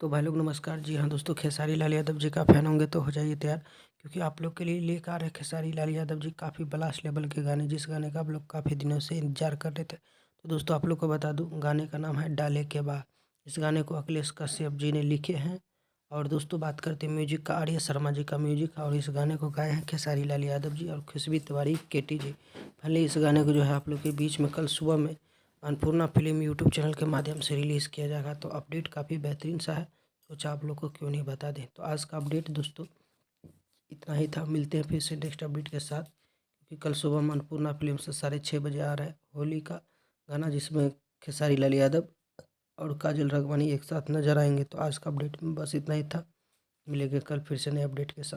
तो भाई लोग नमस्कार। जी हाँ दोस्तों, खेसारी लाल यादव जी का फ़ैन होंगे तो हो जाइए तैयार, क्योंकि आप लोग के लिए लेकर आ रहे हैं खेसारी लाल यादव जी काफ़ी ब्लास्ट लेवल के गाने, जिस गाने का आप लोग काफ़ी दिनों से इंतजार कर रहे थे। तो दोस्तों आप लोग को बता दूं, गाने का नाम है डाले के बा। इस गाने को अखिलेश कश्यप जी ने लिखे हैं। और दोस्तों बात करते हैं म्यूजिक का, आर्य शर्मा जी का म्यूजिक, और इस गाने को गाए हैं खेसारी लाल यादव जी और खुशबू तिवारी केटी जी। फाइनली इस गाने को जो है आप लोग के बीच में कल सुबह में अन्नपूर्णा फिल्म यूट्यूब चैनल के माध्यम से रिलीज़ किया जाएगा। तो अपडेट काफ़ी बेहतरीन सा है, सोचा आप लोग को क्यों नहीं बता दें। तो आज का अपडेट दोस्तों इतना ही था। मिलते हैं फिर से नेक्स्ट अपडेट के साथ, क्योंकि कल सुबह हम अन्नपूर्णा फिल्म से 6:30 बजे आ रहा है होली का गाना, जिसमें खेसारी लाल यादव और काजल राघवानी एक साथ नजर आएंगे। तो आज का अपडेट में बस इतना ही था। मिलेंगे कल फिर से नए अपडेट के साथ।